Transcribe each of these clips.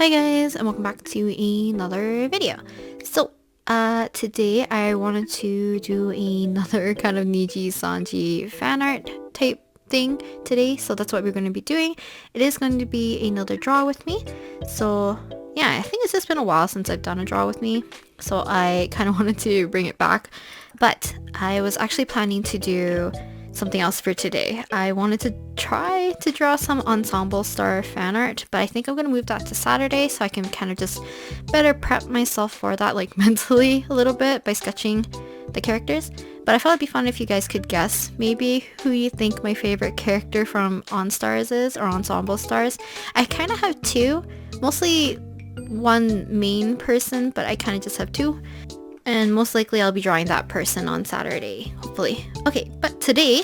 Hi guys, and welcome back to another video. So, today I wanted to do another kind of Niji Sanji fan art type thing today, so that's what we're going to be doing. It is going to be another draw with me. So, yeah, I think it's just been a while since I've done a draw with me, so I kind of wanted to bring it back. But I was actually planning to do something else for today. I wanted to try to draw some ensemble star fan art, but I think I'm going to move that to Saturday so I can kind of just better prep myself for that, like mentally a little bit by sketching the characters. But I thought it'd be fun if you guys could guess maybe who you think my favorite character from OnStars is, or Ensemble Stars. I kind of have two, mostly one main person, but I kind of just have two. And most likely I'll be drawing that person on Saturday, hopefully. Okay, but today,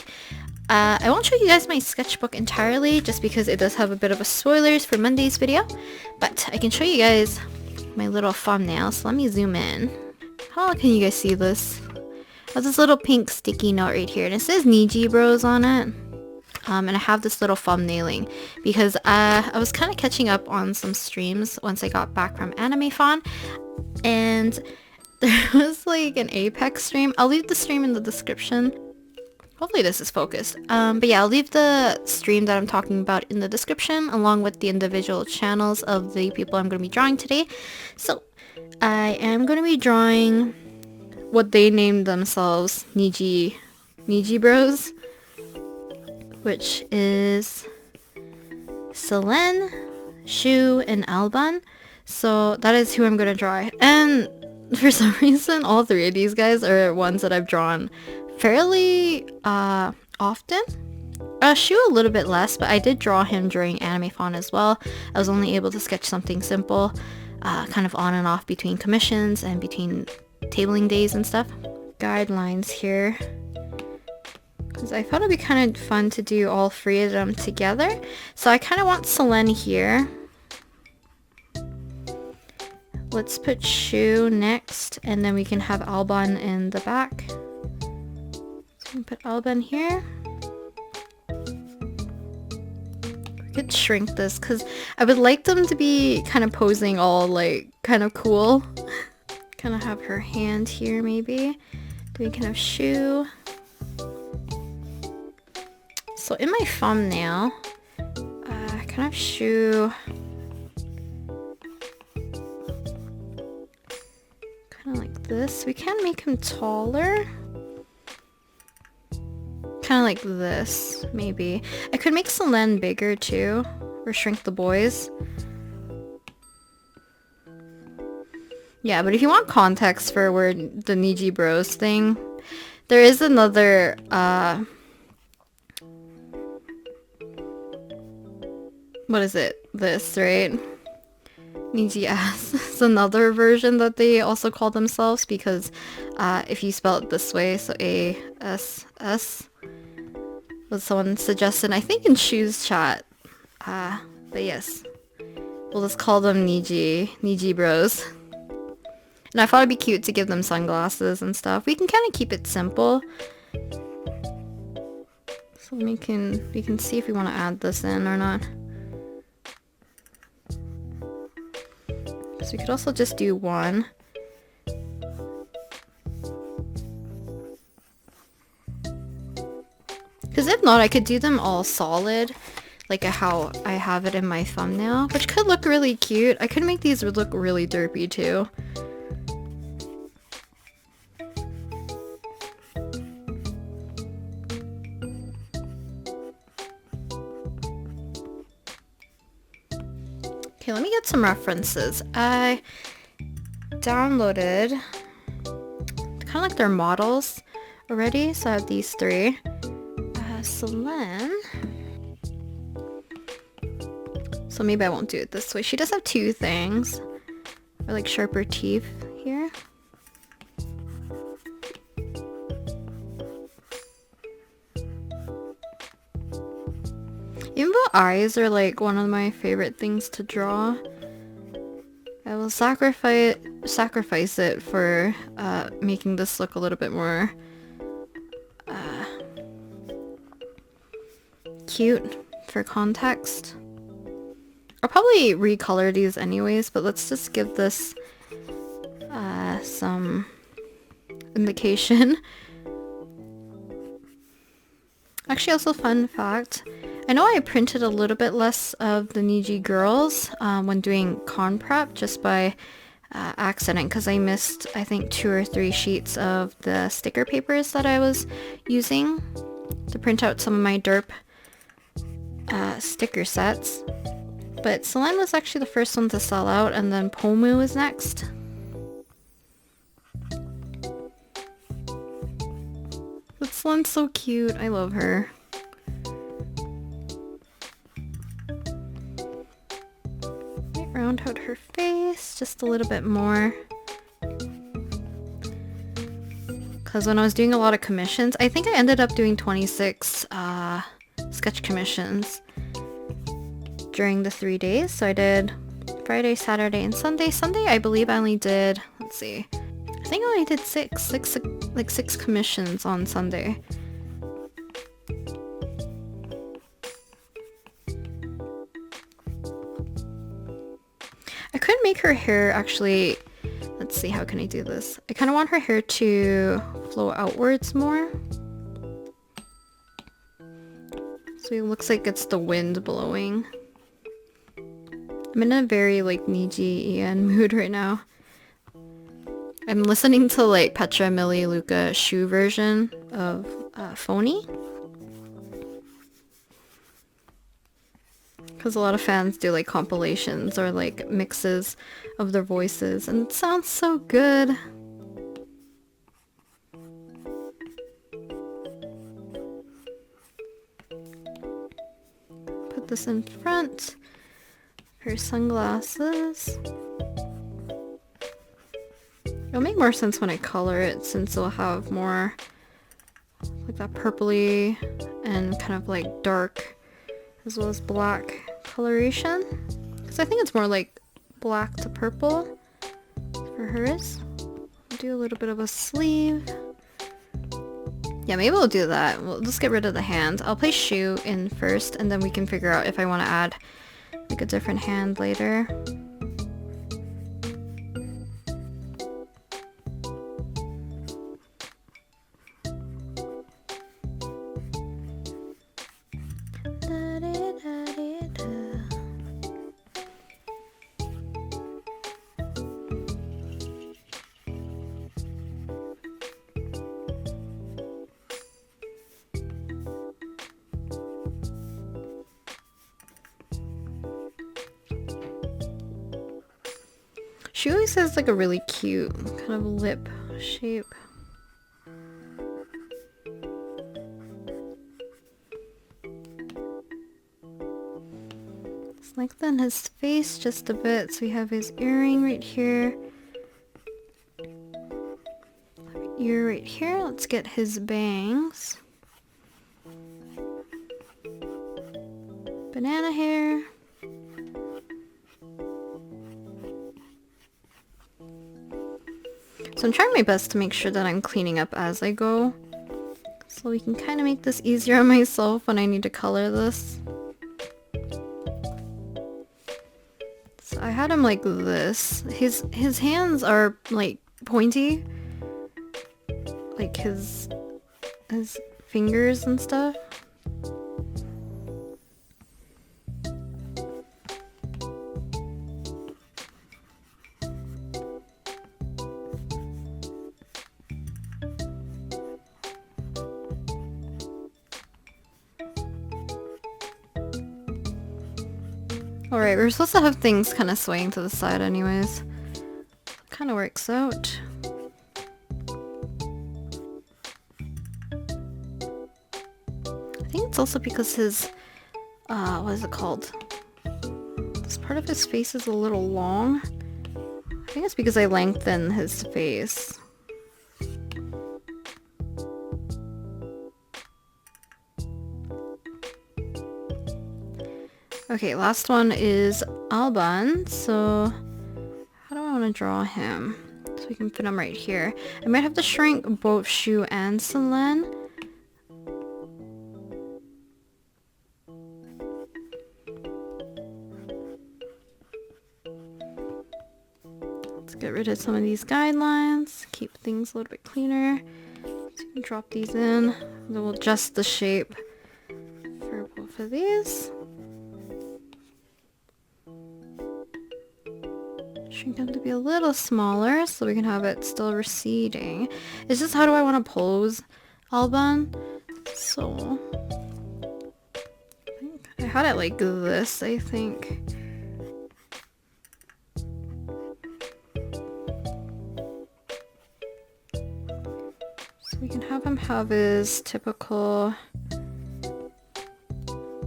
I won't show you guys my sketchbook entirely, just because it does have a bit of a spoilers for Monday's video. But I can show you guys my little thumbnail, so let me zoom in. How can you guys see this? I have this little pink sticky note right here, and it says NijiBROs on it. And I have this little thumbnailing because I was kind of catching up on some streams once I got back from AnimeFon, and there was like an Apex stream. I'll leave the stream in the description. Hopefully this is focused. But yeah, I'll leave the stream that I'm talking about in the description, along with the individual channels of the people I'm going to be drawing today. So, I am going to be drawing what they named themselves NijiBROs, which is Selen, Shu and Alban. So that is who I'm going to draw. And for some reason, all three of these guys are ones that I've drawn fairly often. Shu a little bit less, but I did draw him during AnimeFon as well. I was only able to sketch something simple, kind of on and off between commissions and between tabling days and stuff. Guidelines here, because I thought it'd be kind of fun to do all three of them together. So I kind of want Selen here. Let's put Shu next, and then we can have Alban in the back. So we put Alban here. We could shrink this, because I would like them to be kind of posing all, like, kind of cool. Kind of have her hand here, maybe. Then we can have Shu. So in my thumbnail, I kind of Shu... like this. We can make him taller. Kind of like this, maybe. I could make Selen bigger too, or shrink the boys. Yeah, but if you want context for where the NijiBROs thing, there is another, what is it? This, right? Niji-ass. It's another version that they also call themselves, because if you spell it this way, so A-S-S, was someone suggested, I think in Shu's chat. But yes, we'll just call them NijiBROs. And I thought it'd be cute to give them sunglasses and stuff. We can kind of keep it simple. So we can see if we want to add this in or not. So we could also just do one. Because if not, I could do them all solid, like how I have it in my thumbnail, which could look really cute. I could make these look really derpy too. Okay, let me get some references. I downloaded kind of like their models already, so I have these three. Selen. So maybe I won't do it this way. She does have two things, or like sharper teeth here. Even though eyes are like one of my favorite things to draw, I will sacrifice it for making this look a little bit more cute for context. I'll probably recolor these anyways, but let's just give this some indication. Actually, also fun fact, I know I printed a little bit less of the NijiBROs when doing con prep just by accident, because I missed I think 2 or 3 sheets of the sticker papers that I was using to print out some of my derp sticker sets. But Selen was actually the first one to sell out, and then Pomu was next. But Selen's so cute. I love her. Might round out her face just a little bit more. Because when I was doing a lot of commissions, I think I ended up doing 26 sketch commissions during the 3 days. So I did Friday, Saturday, and Sunday. Sunday, I believe I only did, let's see, I think I only did six commissions on Sunday. I couldn't make her hair actually. Let's see, how can I do this? I kind of want her hair to flow outwards more. So it looks like it's the wind blowing. I'm in a very like Niji Ian mood right now. I'm listening to like Petra Millie Luca Shu version of Phony. Because a lot of fans do like compilations or like mixes of their voices, and it sounds so good. Put this in front. Her sunglasses. It'll make more sense when I color it, since it'll have more like that purpley and kind of like dark as well as black coloration. Because I think it's more like black to purple for hers. Do a little bit of a sleeve. Yeah, maybe we'll do that. We'll just get rid of the hand. I'll place Shu in first, and then we can figure out if I want to add like a different hand later. She always has like a really cute kind of lip shape. Let's lengthen his face just a bit. So we have his earring right here. Ear right here. Let's get his bangs. Banana hair. So I'm trying my best to make sure that I'm cleaning up as I go, so we can kind of make this easier on myself when I need to color this. So I had him like this. His hands are like pointy, like his fingers and stuff. Alright, we're supposed to have things kind of swaying to the side anyways. Kind of works out. I think it's also because his, what is it called? This part of his face is a little long. I think it's because I lengthened his face. Okay, last one is Alban. So how do I want to draw him? So we can fit him right here. I might have to shrink both Shu and Selen. Let's get rid of some of these guidelines, keep things a little bit cleaner. So you can drop these in, and then we'll adjust the shape for both of these. Shrink them to be a little smaller so we can have it still receding. It's just how do I want to pose Alban? So I had it like this, I think. So we can have him have his typical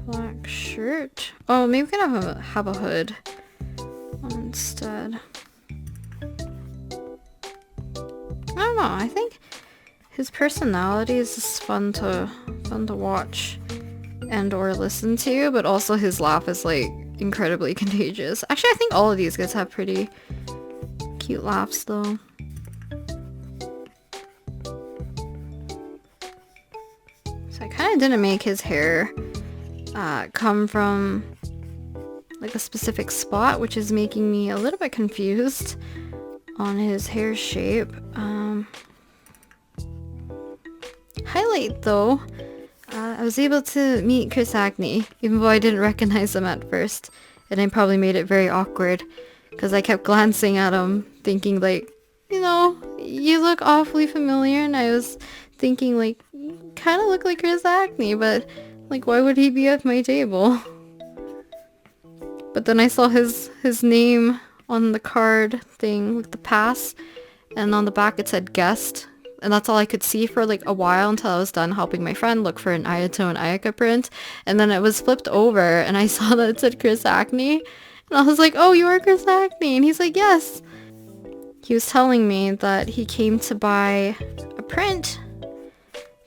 black shirt. Oh, maybe we can have a hood instead. I don't know, I think his personality is just fun to watch and or listen to, but also his laugh is like incredibly contagious. Actually, I think all of these guys have pretty cute laughs though. So I kind of didn't make his hair come from like a specific spot, which is making me a little bit confused on his hair shape. Highlight though, I was able to meet Chris Acne, even though I didn't recognize him at first, and I probably made it very awkward because I kept glancing at him thinking like, you know, you look awfully familiar, and I was thinking like, you kind of look like Chris Acne, but like why would he be at my table? But then I saw his name on the card thing with the pass, and on the back it said guest, and that's all I could see for like a while until I was done helping my friend look for an Ayato and Ayaka print, and then it was flipped over and I saw that it said Chris Acne, and I was like, oh, you are Chris Acne? And he's like, yes. He was telling me that he came to buy a print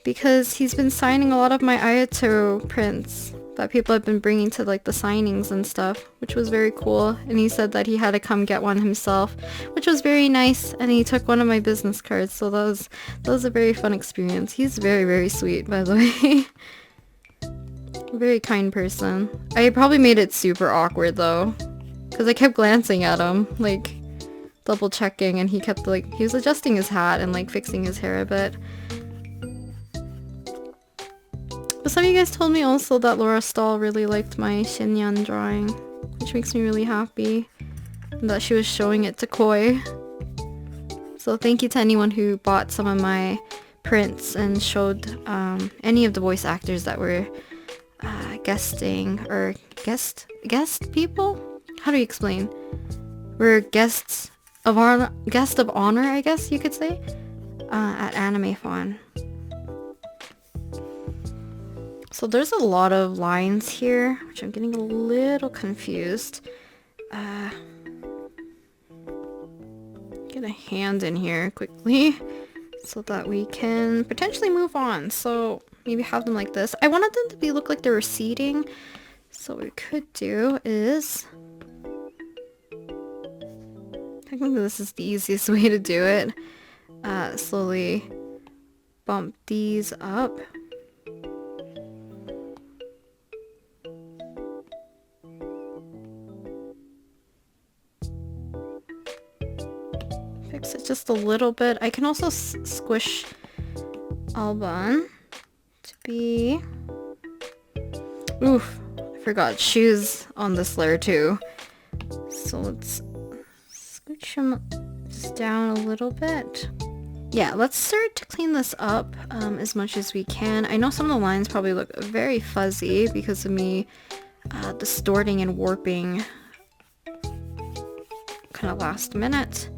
because he's been signing a lot of my Ayato prints that people have been bringing to like the signings and stuff, which was very cool. And he said that he had to come get one himself, which was very nice. And he took one of my business cards, so that was a very fun experience. He's very, very sweet, by the way. A very kind person. I probably made it super awkward though, because I kept glancing at him, like double checking, and he kept like, he was adjusting his hat and like fixing his hair a bit. But some of you guys told me also that Laura Stahl really liked my Shinyan drawing, which makes me really happy, and that she was showing it to Koi. So thank you to anyone who bought some of my prints and showed any of the voice actors that were guesting, or guest people? How do you explain? We're guest of honor, I guess you could say, at AnimeFon. So there's a lot of lines here, which I'm getting a little confused. Get a hand in here quickly so that we can potentially move on. So maybe have them like this. I wanted them to look like they're receding. So what we could do is, technically this is the easiest way to do it. Slowly bump these up. Fix it just a little bit. I can also squish Alban to be... Oof, I forgot shoes on this layer too. So let's scooch him just down a little bit. Yeah, let's start to clean this up as much as we can. I know some of the lines probably look very fuzzy because of me distorting and warping kind of last minute.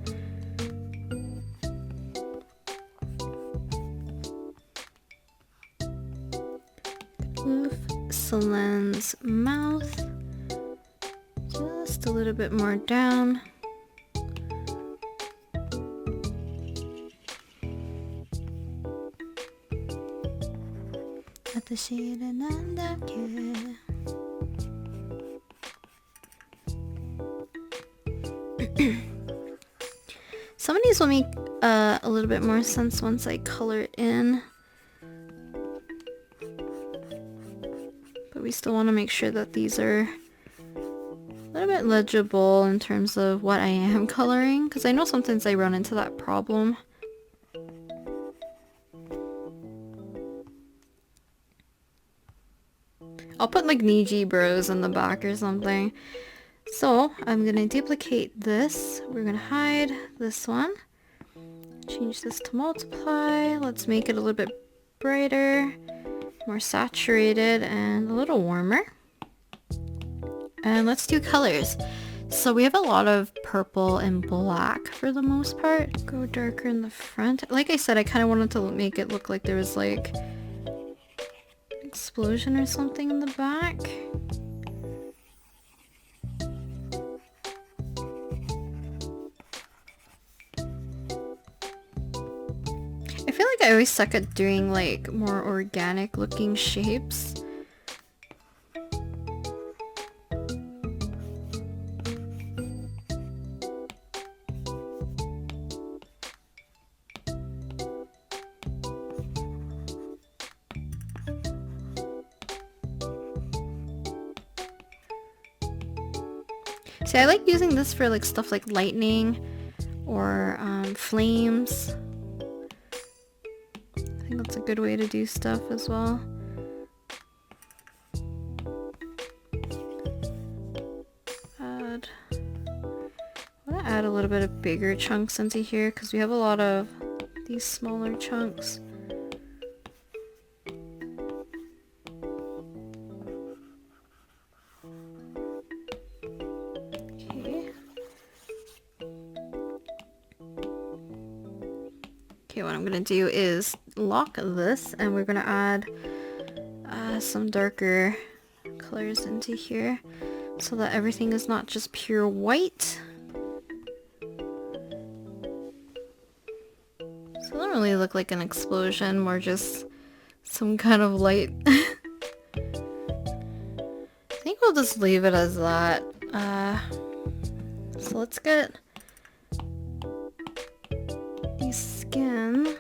Move Selen's mouth just a little bit more down. Some of these will make a little bit more sense once I color it in. But we still want to make sure that these are a little bit legible in terms of what I am coloring, because I know sometimes I run into that problem. I'll put like NijiBROs in the back or something. So I'm gonna duplicate this. We're gonna hide this one. Change this to multiply. Let's make it a little bit brighter, more saturated, and a little warmer. And let's do colors. So we have a lot of purple and black for the most part. Go darker in the front. Like I said, I kind of wanted to make it look like there was like an explosion or something in the back. I feel like I always suck at doing like more organic looking shapes. See, I like using this for like stuff like lightning or flames. I think that's a good way to do stuff as well. I'm gonna add a little bit of bigger chunks into here because we have a lot of these smaller chunks. Okay, what I'm gonna do is lock this, and we're gonna add some darker colors into here so that everything is not just pure white. So it doesn't really look like an explosion, more just some kind of light. I think we'll just leave it as that. So let's get these skin.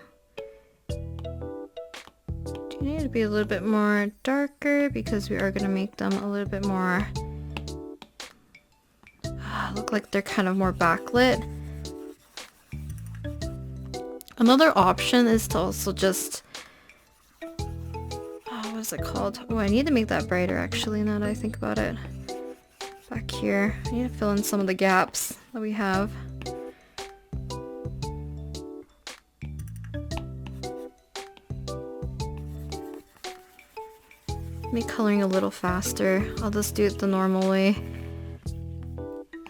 Do need to be a little bit more darker because we are going to make them a little bit more look like they're kind of more backlit. Another option is to also just what is it called? Oh, I need to make that brighter actually now that I think about it. Back here, I need to fill in some of the gaps that we have. Make coloring a little faster. I'll just do it the normal way.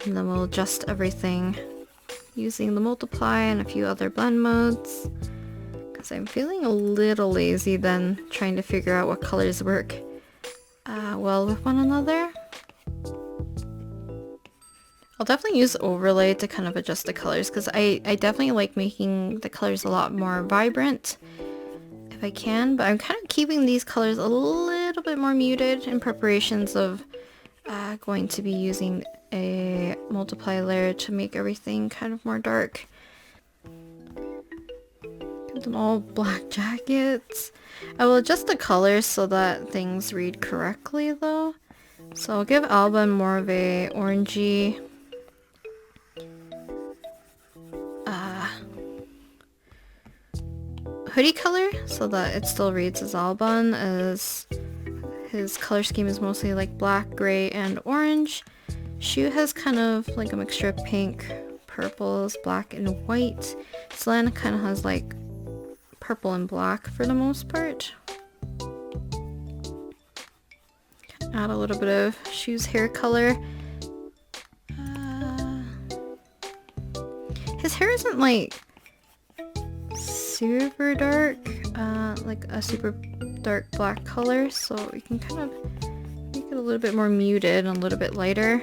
And then we'll adjust everything using the multiply and a few other blend modes. Because I'm feeling a little lazy then trying to figure out what colors work well with one another. I'll definitely use overlay to kind of adjust the colors because I definitely like making the colors a lot more vibrant if I can, but I'm kind of keeping these colors a little bit more muted in preparations of going to be using a multiply layer to make everything kind of more dark. Give them all black jackets. I will adjust the colors so that things read correctly though. So I'll give Alban more of a orangey hoodie color so that it still reads as Alban, as his color scheme is mostly like black, gray, and orange. Shu has kind of like a mixture of pink, purples, black, and white. Selen kind of has like purple and black for the most part. Add a little bit of Shu's hair color. His hair isn't like super dark, like a super dark black color, so we can kind of make it a little bit more muted and a little bit lighter.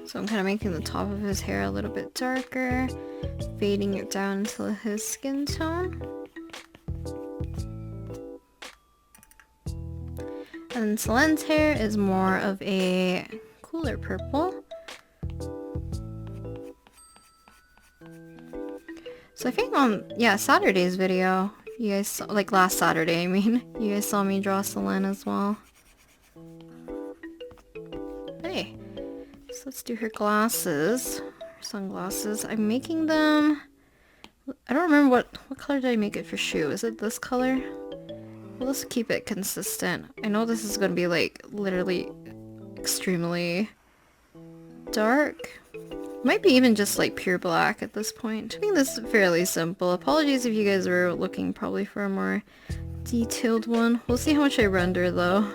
So I'm kind of making the top of his hair a little bit darker, fading it down to his skin tone. And Selen's hair is more of a cooler purple. So I think on, yeah, Saturday's video, you guys saw, like last Saturday, I mean, you guys saw me draw Selen as well. Hey, so let's do her glasses, her sunglasses. I'm making them, I don't remember what color did I make it for Shu? Is it this color? Well, let's keep it consistent. I know this is going to be like literally extremely dark. Might be even just like pure black at this point. I think this is fairly simple. Apologies if you guys were looking probably for a more detailed one. We'll see how much I render though.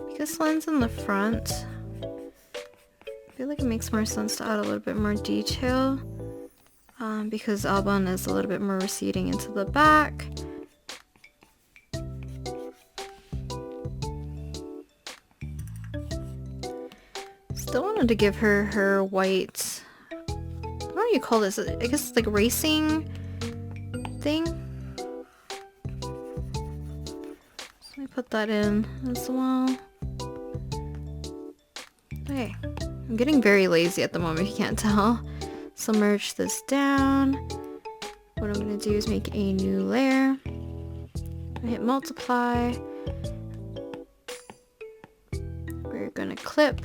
Because Selen's in the front, I feel like it makes more sense to add a little bit more detail. Because Alban is a little bit more receding into the back. Still wanted to give her her white, what do you call this? I guess it's like racing thing. So let me put that in as well. Okay, I'm getting very lazy at the moment if you can't tell. So merge this down. What I'm gonna do is make a new layer. I hit multiply. We're gonna clip.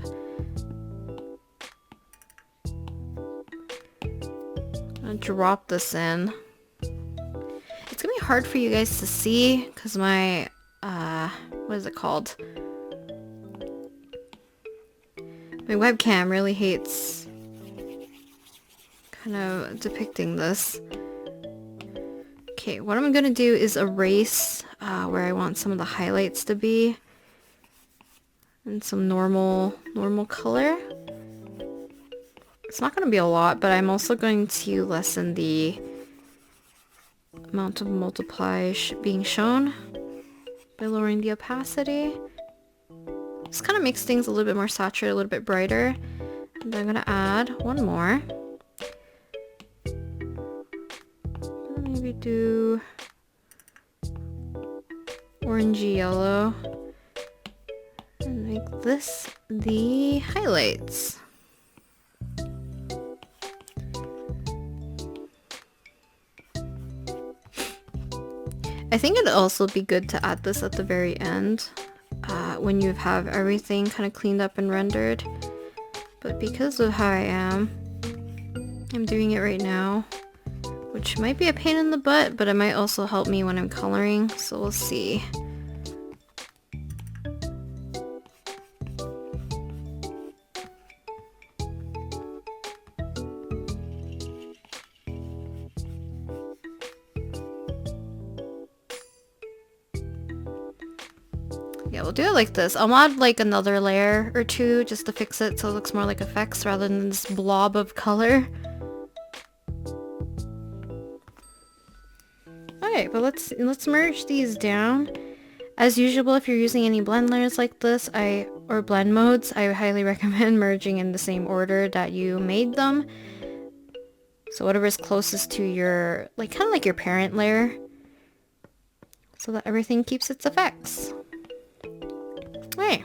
I'm gonna drop this in. It's gonna be hard for you guys to see because my, what is it called? My webcam really hates kind of depicting this. Okay, what I'm gonna do is erase where I want some of the highlights to be and some normal color. It's not gonna be a lot, but I'm also going to lessen the amount of multiply being shown by lowering the opacity. Just kind of makes things a little bit more saturated, a little bit brighter. And then I'm gonna add one more. Maybe do orangey yellow and make this the highlights. I think it'd also be good to add this at the very end when you have everything kind of cleaned up and rendered, but because of how I am, I'm doing it right now, which might be a pain in the butt, but it might also help me when I'm coloring, so we'll see. Yeah, we'll do it like this. I'll add like another layer or two just to fix it so it looks more like effects rather than this blob of color. Okay, but let's merge these down. As usual, if you're using any blend layers like this, or blend modes, I highly recommend merging in the same order that you made them. So whatever is closest to your, like kind of like your parent layer, so that everything keeps its effects. Hey.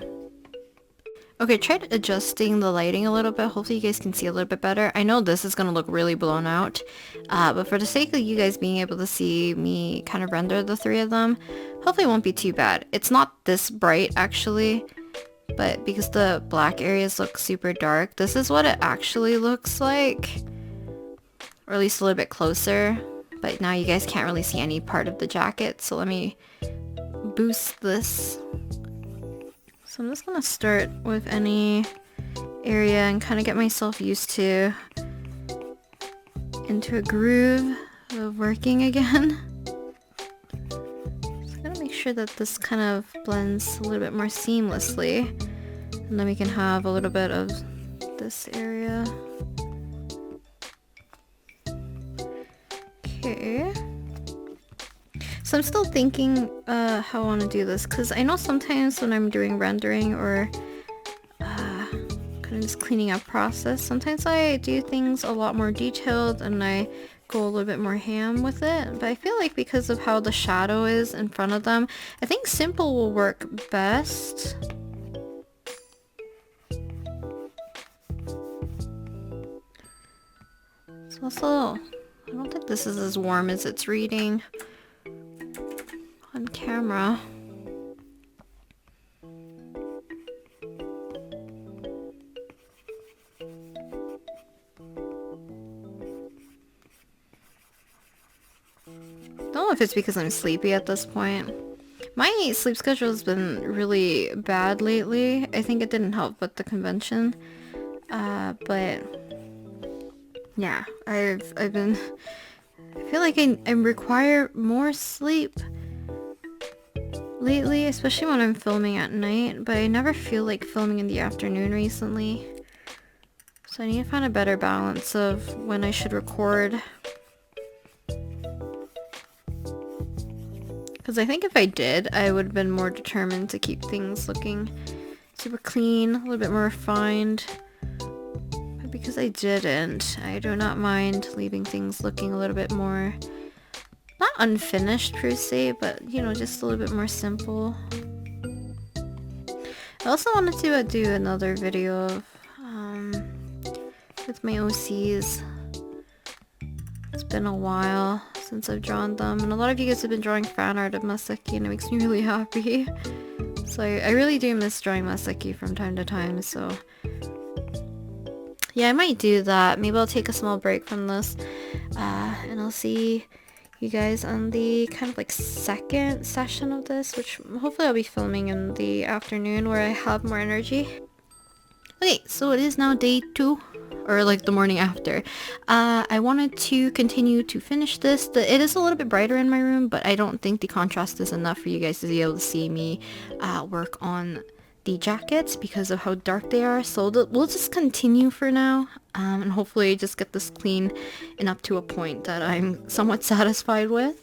Okay, tried adjusting the lighting a little bit. Hopefully you guys can see a little bit better. I know this is going to look really blown out, but for the sake of you guys being able to see me kind of render the three of them, hopefully it won't be too bad. It's not this bright actually, but because the black areas look super dark, this is what it actually looks like, or at least a little bit closer. But now you guys can't really see any part of the jacket, so let me boost this. So I'm just gonna start with any area and kind of get myself used to into a groove of working again. Just gonna make sure that this kind of blends a little bit more seamlessly, and then we can have a little bit of this area. Okay. So I'm still thinking how I want to do this, because I know sometimes when I'm doing rendering or kind of just cleaning up process, sometimes I do things a lot more detailed and I go a little bit more ham with it. But I feel like because of how the shadow is in front of them, I think simple will work best. It's also, I don't think this is as warm as it's reading on camera. I don't know if it's because I'm sleepy at this point. My sleep schedule has been really bad lately. I think it didn't help with the convention. But yeah, I've been, I feel like I require more sleep lately, especially when I'm filming at night, but I never feel like filming in the afternoon recently. So I need to find a better balance of when I should record. Because I think if I did, I would have been more determined to keep things looking super clean, a little bit more refined. But because I didn't, I do not mind leaving things looking a little bit more, not unfinished per se, but you know, just a little bit more simple. I also wanted to do another video of, with my OCs. It's been a while since I've drawn them, and a lot of you guys have been drawing fan art of Masaki, and it makes me really happy. So I really do miss drawing Masaki from time to time, so yeah, I might do that. Maybe I'll take a small break from this, and I'll see you guys on the kind of like second session of this, which hopefully I'll be filming in the afternoon where I have more energy. Okay, so it is now day 2, or like the morning after. I wanted to continue to finish this. It is a little bit brighter in my room, but I don't think the contrast is enough for you guys to be able to see me work on the jackets because of how dark they are. So we'll just continue for now, and hopefully just get this clean and up to a point that I'm somewhat satisfied with.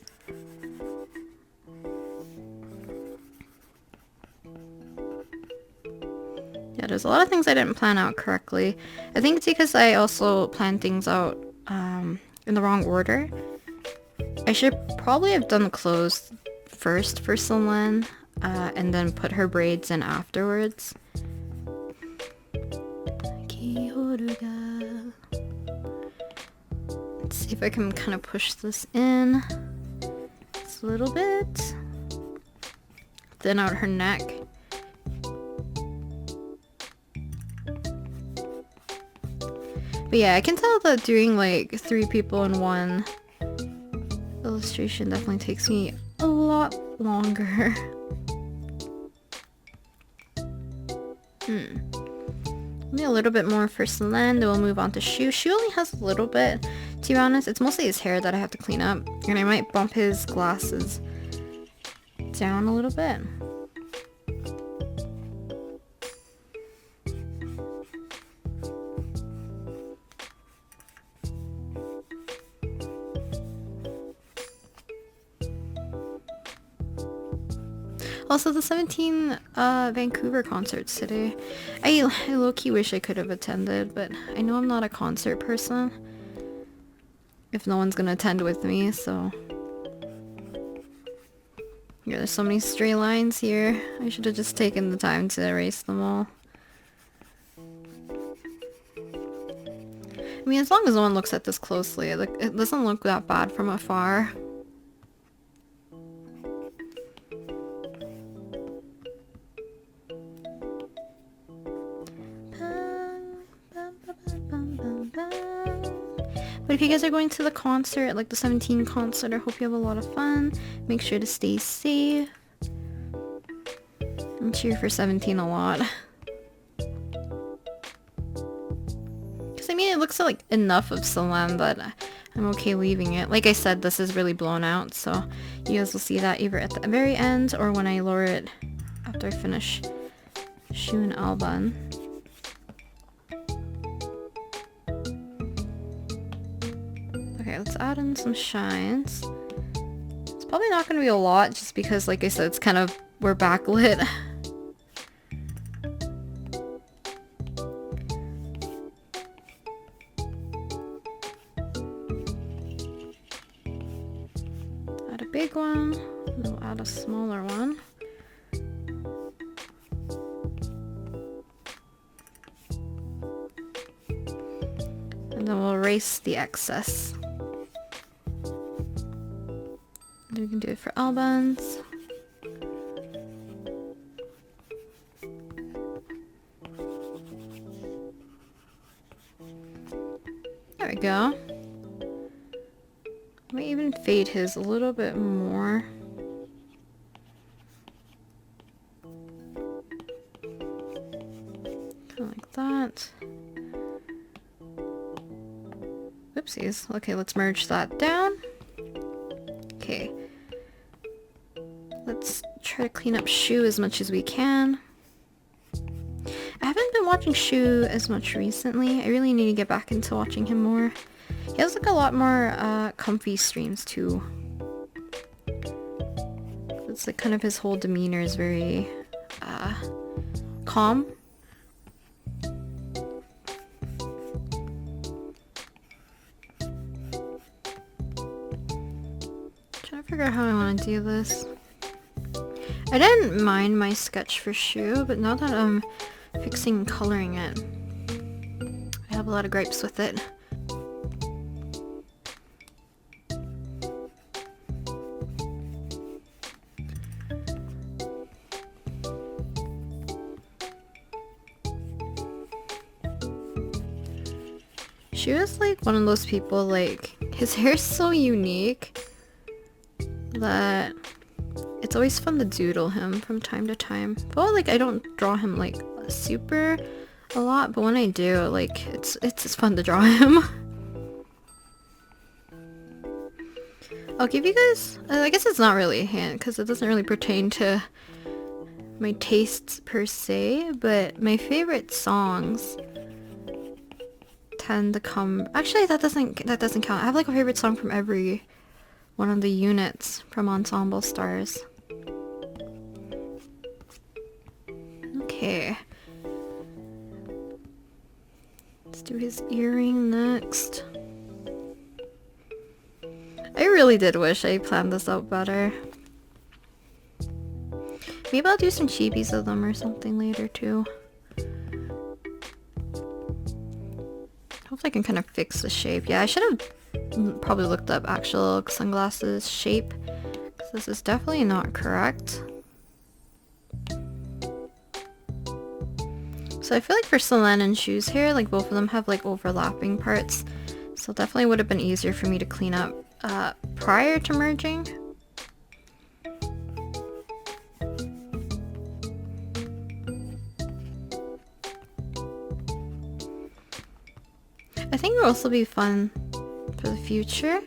Yeah, there's a lot of things I didn't plan out correctly. I think it's because I also planned things out in the wrong order. I should probably have done the clothes first for Selen, and then put her braids in afterwards. Let's see if I can kind of push this in just a little bit. Thin out her neck. But yeah, I can tell that doing like 3 people in one illustration definitely takes me a lot longer. Maybe a little bit more for Selen, then we'll move on to Shu. Shu only has a little bit, to be honest. It's mostly his hair that I have to clean up, and I might bump his glasses down a little bit. Also, the 17 Vancouver concerts today. I low-key wish I could have attended, but I know I'm not a concert person. If no one's gonna attend with me, so... Yeah, there's so many stray lines here. I should have just taken the time to erase them all. I mean, as long as no one looks at this closely, it doesn't look that bad from afar. But if you guys are going to the concert, like the 17 concert, I hope you have a lot of fun. Make sure to stay safe. And cheer for 17 a lot. Because I mean, it looks like enough of Selen that I'm okay leaving it. Like I said, this is really blown out, so you guys will see that either at the very end or when I lower it after I finish Shu and Alban. Okay, let's add in some shines. It's probably not going to be a lot just because, like I said, it's kind of, we're backlit. Add a big one, and then we'll add a smaller one. And then we'll erase the excess. We can do it for Alban's. There we go. I might even fade his a little bit more. Kind of like that. Oopsies. Okay, let's merge that down. Okay. Let's try to clean up Shu as much as we can. I haven't been watching Shu as much recently. I really need to get back into watching him more. He has like a lot more comfy streams too. It's like kind of his whole demeanor is very calm. Trying to figure out how I want to do this. I didn't mind my sketch for Shu, but now that I'm fixing and coloring it, I have a lot of gripes with it. Shu is like one of those people, like, his hair is so unique that it's always fun to doodle him from time to time. But like, I don't draw him like super a lot, but when I do, like, it's fun to draw him. I'll give you guys, I guess it's not really a hint because it doesn't really pertain to my tastes per se, but my favorite songs tend to come, actually that doesn't count. I have like a favorite song from every one of the units from Ensemble Stars. Okay. Let's do his earring next. I really did wish I planned this out better. Maybe I'll do some chibis of them or something later too. Hopefully I can kind of fix the shape. Yeah, I should have probably looked up actual sunglasses shape, because this is definitely not correct. So I feel like for Selen and Shu's hair, like both of them have like overlapping parts. So definitely would have been easier for me to clean up prior to merging. I think it will also be fun for the future,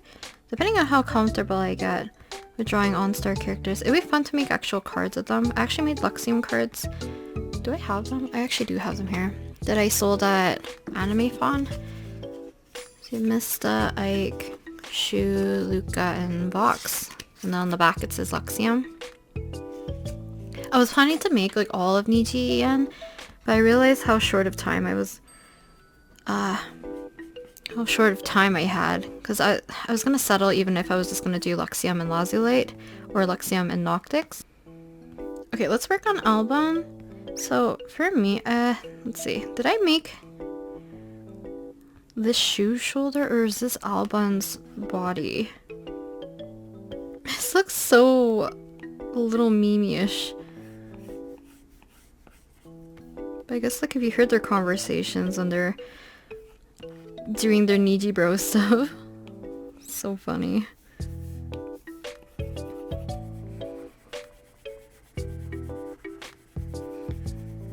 depending on how comfortable I get with drawing on-star characters. It would be fun to make actual cards of them. I actually made Luxium cards. Do I have them? I actually do have them here. That I sold at Anime Fawn. So Mista, Ike, Shu, Luca, and Vox. And then on the back it says Luxium. I was planning to make like all of Niji again, but I realized how short of time I was how short of time I had, because I was gonna settle even if I was just gonna do Luxium and Lazulite or Luxium and Noctix. Okay, let's work on Alban. So for me, let's see, did I make this Shu shoulder or is this Alban's body? This looks so a little meme-ish. But I guess like if you heard their conversations and they're doing their NijiBROs stuff. So funny.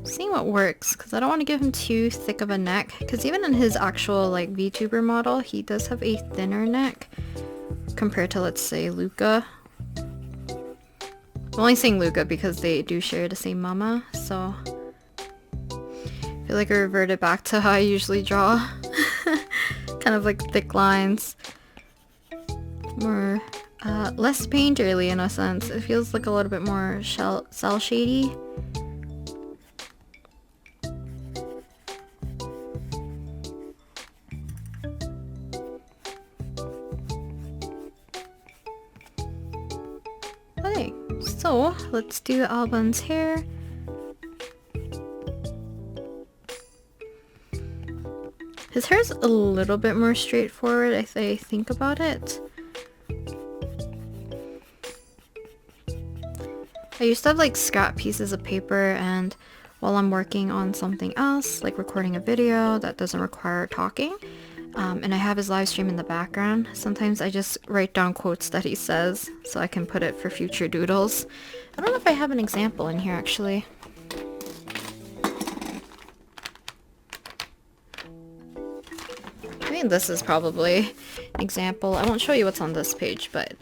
Seeing what works, because I don't want to give him too thick of a neck, because even in his actual like VTuber model, he does have a thinner neck compared to, let's say, Luca. I'm only saying Luca because they do share the same mama, so I feel like I reverted back to how I usually draw. Kind of like thick lines. More, less painterly in a sense. It feels like a little bit more cell shady. Okay, so let's do Alban's hair. His hair's a little bit more straightforward if I think about it. I used to have like scrap pieces of paper, and while I'm working on something else, like recording a video that doesn't require talking, and I have his live stream in the background, sometimes I just write down quotes that he says so I can put it for future doodles. I don't know if I have an example in here actually. I think this is probably an example. I won't show you what's on this page, but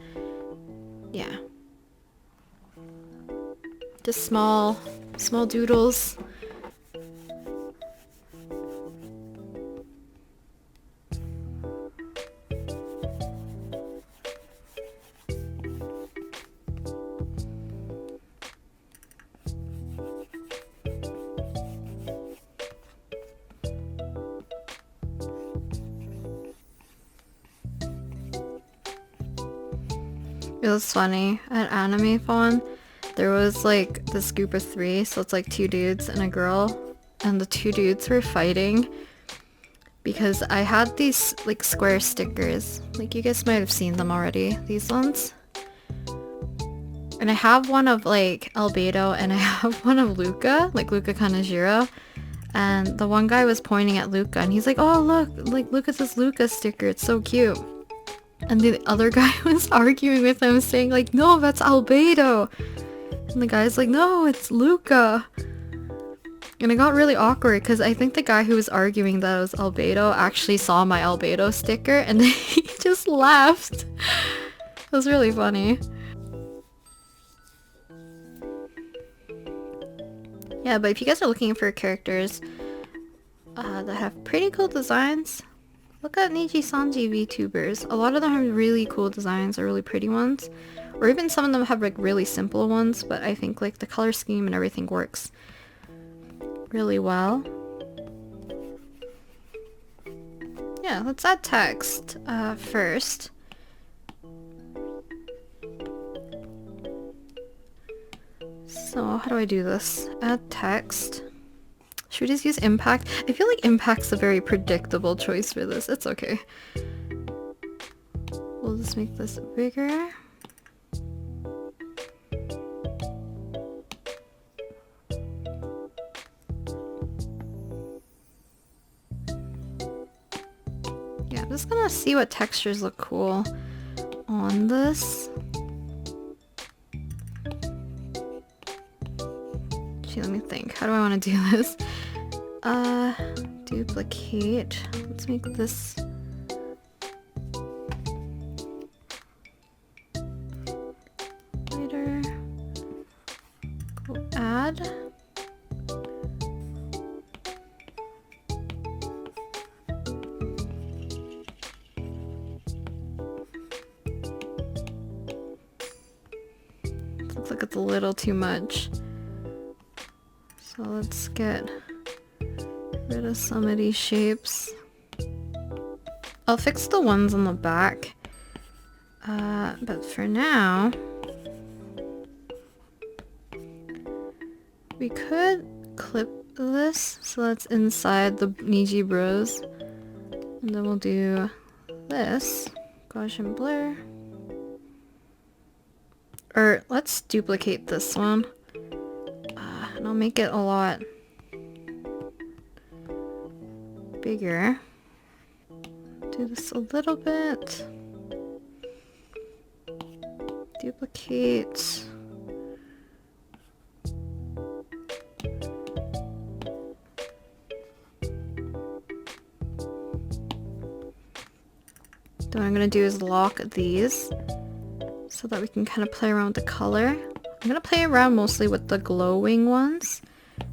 yeah. Just small doodles. It was funny, at AnimeFon, there was like this group of 3, so it's like 2 dudes and a girl, and the 2 dudes were fighting because I had these like square stickers, like you guys might have seen them already, these ones. And I have one of like Albedo and I have one of Luca, like Luca Kanejiro. And the one guy was pointing at Luca and he's like, oh look at this Luca sticker, it's so cute. And the other guy was arguing with him saying like, no, that's Albedo. And the guy's like, no, it's Luca. And it got really awkward because I think the guy who was arguing that it was Albedo actually saw my Albedo sticker and then he just laughed. It was really funny. Yeah, but if you guys are looking for characters that have pretty cool designs, look at Niji-sanji VTubers. A lot of them have really cool designs or really pretty ones. Or even some of them have like really simple ones, but I think like the color scheme and everything works really well. Yeah, let's add text first. So how do I do this? Add text. Should we just use impact? I feel like impact's a very predictable choice for this. It's okay. We'll just make this bigger. Yeah, I'm just gonna see what textures look cool on this. Gee, let me think. How do I want to do this? Duplicate. Let's make this lighter. Go add. Looks like it's a little too much. So let's get rid of some of these shapes. I'll fix the ones on the back. But for now, we could clip this so that's inside the NijiBROs. And then we'll do this. Gaussian blur. Or let's duplicate this one. And I'll make it a lot bigger. Do this a little bit. Duplicate. Then what I'm going to do is lock these so that we can kind of play around with the color. I'm going to play around mostly with the glowing ones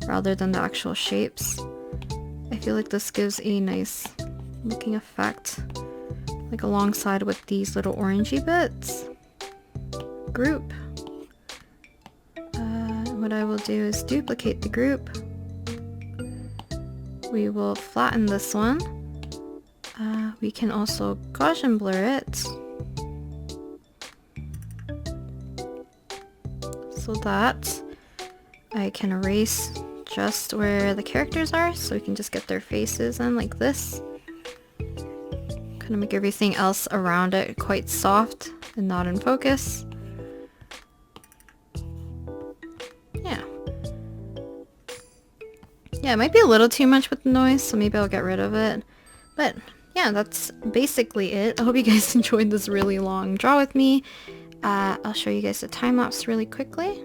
rather than the actual shapes. I feel like this gives a nice looking effect, like alongside with these little orangey bits. Group. What I will do is duplicate the group. We will flatten this one. We can also Gaussian blur it so that I can erase just where the characters are, so we can just get their faces in like this. Kind of make everything else around it quite soft and not in focus. Yeah. Yeah, it might be a little too much with the noise, so maybe I'll get rid of it. But yeah, that's basically it. I hope you guys enjoyed this really long draw with me. I'll show you guys the time lapse really quickly.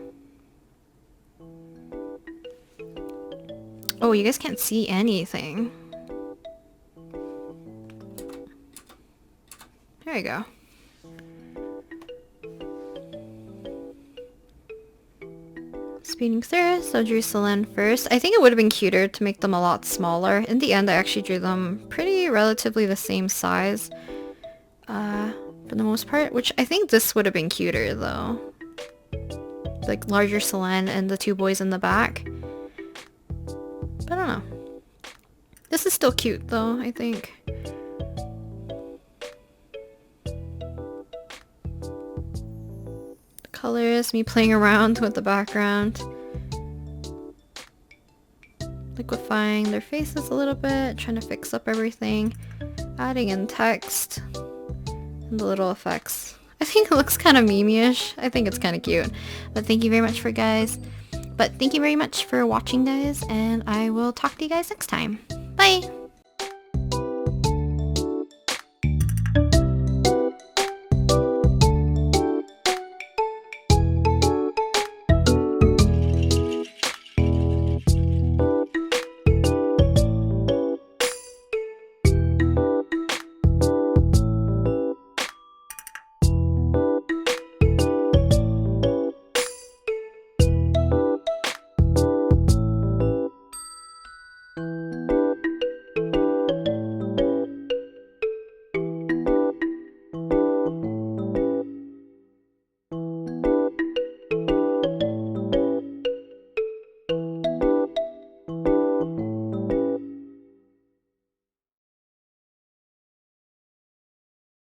Oh, you guys can't see anything. There you go. Speeding through, so I drew Selen first. I think it would have been cuter to make them a lot smaller. In the end, I actually drew them pretty relatively the same size. For the most part, which I think this would have been cuter though. Like larger Selen and the two boys in the back. But I don't know. This is still cute though, I think. The colors, me playing around with the background. Liquefying their faces a little bit, trying to fix up everything. Adding in text. And the little effects. I think it looks kind of meme-ish. I think it's kind of cute. But thank you very much for guys. But thank you very much for watching guys, and I will talk to you guys next time. Bye!